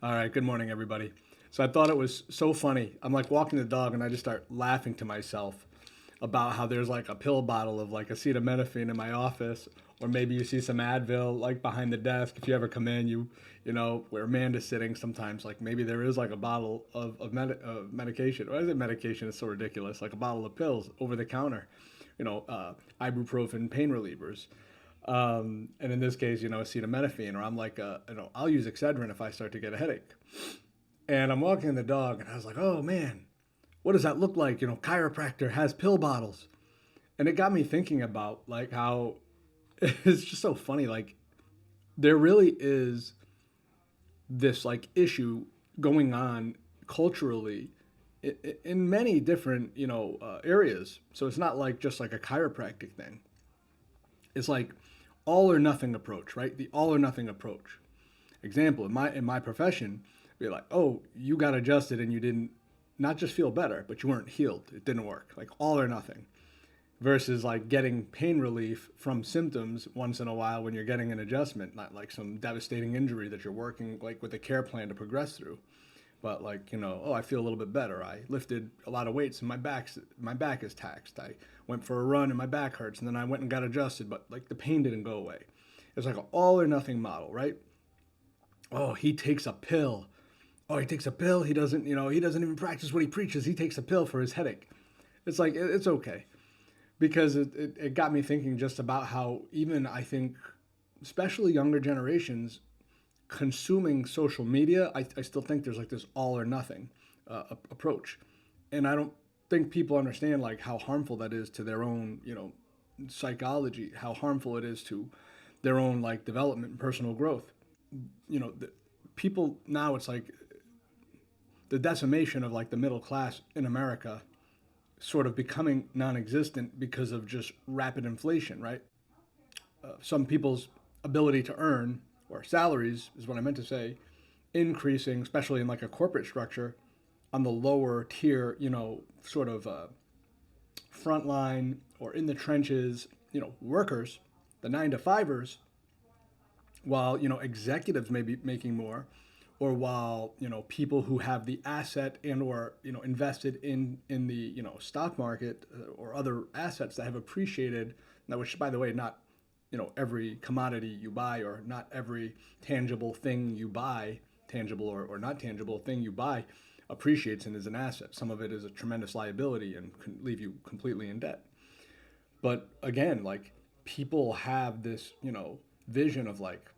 All right, good morning, everybody. So I thought it was so funny. I'm like walking the dog and I just start laughing to myself about how there's like a pill bottle of like acetaminophen in my office, or maybe you see some Advil like behind the desk. If you ever come in, you know, where Amanda's sitting sometimes, like maybe there is like a bottle of medication. Or is it medication? It's so ridiculous. Like a bottle of pills over the counter, you know, ibuprofen pain relievers. And in this case, you know, acetaminophen, or I'm like, I'll use Excedrin if I start to get a headache. And I'm walking the dog, and I was like, oh man, what does that look like? You know, chiropractor has pill bottles, and it got me thinking about like how it's just so funny. Like there really is this like issue going on culturally in many different areas. So it's not like just like a chiropractic thing. It's like all or nothing approach, right? The all or nothing approach. Example, in my profession, be like, oh, you got adjusted and you didn't not just feel better, but you weren't healed. It didn't work. Like all or nothing. Versus like getting pain relief from symptoms once in a while when you're getting an adjustment, not like some devastating injury that you're working like with a care plan to progress through. But like, you know, oh, I feel a little bit better. I lifted a lot of weights and my back is taxed. I went for a run and my back hurts, and then I went and got adjusted, but like the pain didn't go away. It's like an all or nothing model, right? Oh, he takes a pill. Oh, he takes a pill. He doesn't even practice what he preaches. He takes a pill for his headache. It's like it's okay because it got me thinking just about how even I think, especially younger generations, consuming social media, I still think there's like this all or nothing approach, and I don't think people understand like how harmful that is to their own psychology, how harmful it is to their own like development and personal growth. People now, it's like the decimation of like the middle class in America sort of becoming non-existent because of just rapid inflation, right? Some people's ability to earn, or salaries is what I meant to say, increasing, especially in like a corporate structure, on the lower tier, sort of frontline or in the trenches, workers, the 9 to 5ers, while executives may be making more, or while people who have the asset and or invested in the stock market or other assets that have appreciated. Now, which by the way, not every commodity you buy, or not every tangible thing you buy, tangible or not tangible thing you buy, appreciates and is an asset. Some of it is a tremendous liability and can leave you completely in debt. But again, like people have this vision of like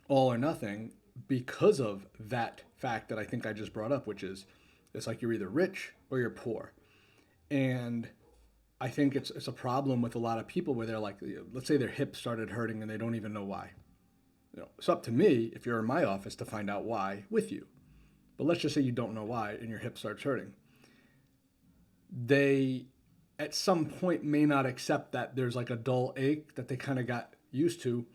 all or nothing because of that fact that I think I just brought up, which is it's like you're either rich or you're poor. And I think it's a problem with a lot of people where they're like, let's say their hip started hurting and they don't even know why. It's up to me if you're in my office to find out why with you. But let's just say you don't know why and your hip starts hurting. They at some point may not accept that there's like a dull ache that they kind of got used to,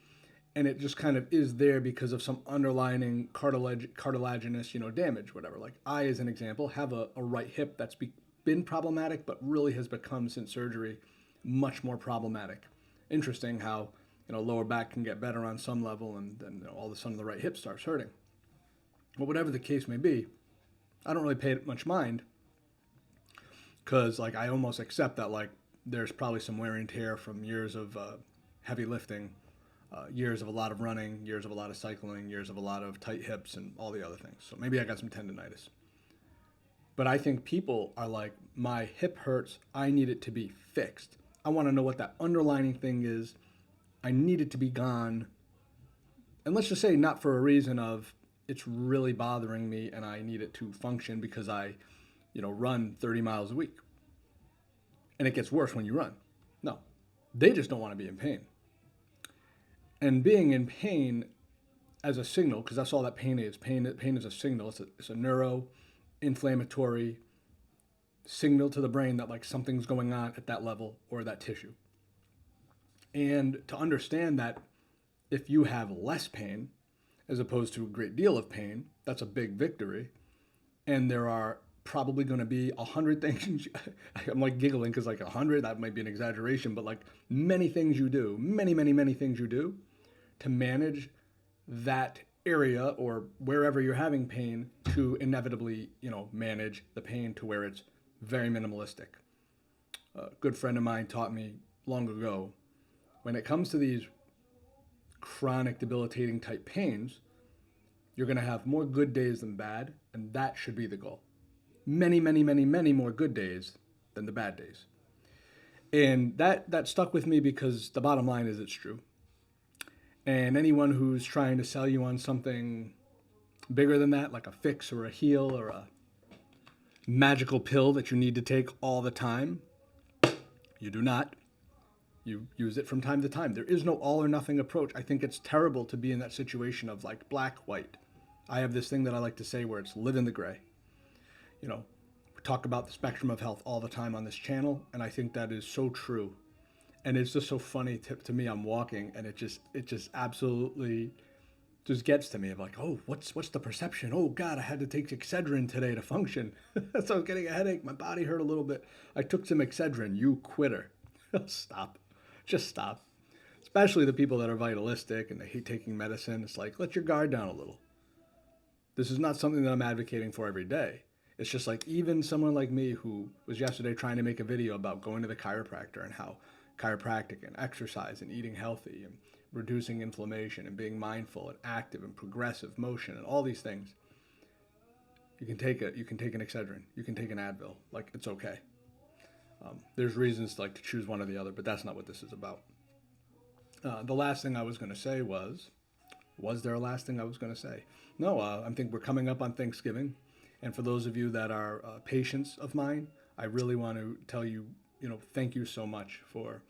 and it just kind of is there because of some underlining cartilaginous damage, whatever. Like I, as an example, have a right hip that's been problematic, but really has become since surgery much more problematic. Interesting how lower back can get better on some level, and then all of a sudden the right hip starts hurting. But whatever the case may be, I don't really pay much mind because like I almost accept that like there's probably some wear and tear from years of heavy lifting, years of a lot of running, years of a lot of cycling, years of a lot of tight hips, and all the other things. So maybe I got some tendonitis. But I think people are like, my hip hurts. I need it to be fixed. I want to know what that underlining thing is. I need it to be gone. And let's just say not for a reason of it's really bothering me and I need it to function because I, run 30 miles a week. And it gets worse when you run. No, they just don't want to be in pain. And being in pain as a signal, because that's all that pain is. Pain is a signal. It's a neuro-inflammatory signal to the brain that like something's going on at that level or that tissue. And to understand that if you have less pain as opposed to a great deal of pain, that's a big victory. And there are probably going to be 100 things. I'm like giggling because like 100, that might be an exaggeration, but like many things you do, many things you do to manage that area or wherever you're having pain to inevitably, manage the pain to where it's very minimalistic. A good friend of mine taught me long ago, when it comes to these chronic debilitating type pains, you're going to have more good days than bad, and that should be the goal. Many, many, many, many more good days than the bad days. And that stuck with me because the bottom line is it's true. And anyone who's trying to sell you on something bigger than that, like a fix or a heal or a magical pill that you need to take all the time, you do not. You use it from time to time. There is no all or nothing approach. I think it's terrible to be in that situation of like black, white. I have this thing that I like to say where it's live in the gray. We talk about the spectrum of health all the time on this channel, and I think that is so true. And it's just so funny to me. I'm walking, and it just absolutely just gets to me of like, oh, what's the perception? Oh God, I had to take Excedrin today to function. So I was getting a headache. My body hurt a little bit. I took some Excedrin. You quitter. Stop. Just stop. Especially the people that are vitalistic and they hate taking medicine. It's like, let your guard down a little. This is not something that I'm advocating for every day. It's just like even someone like me who was yesterday trying to make a video about going to the chiropractor and how chiropractic and exercise and eating healthy and reducing inflammation and being mindful and active and progressive motion and all these things. You can take an Excedrin. You can take an Advil. Like, it's okay. There's reasons to choose one or the other, but that's not what this is about. The last thing I was going to say was there a last thing I was going to say? No, I think we're coming up on Thanksgiving. And for those of you that are patients of mine, I really want to tell you, thank you so much for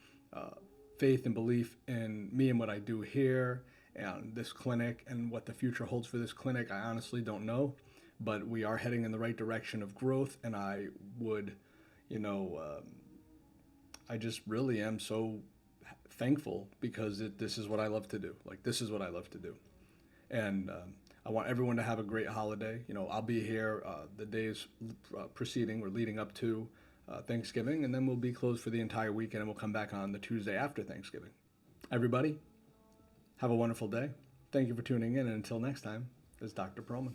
faith and belief in me and what I do here and this clinic and what the future holds for this clinic. I honestly don't know, but we are heading in the right direction of growth. And I would, I just really am so thankful because this is what I love to do. This is what I love to do. And I want everyone to have a great holiday. I'll be here the days preceding or leading up to Thanksgiving, and then we'll be closed for the entire weekend, and we'll come back on the Tuesday after Thanksgiving. Everybody, have a wonderful day. Thank you for tuning in, and until next time, this is Dr. Pearlman.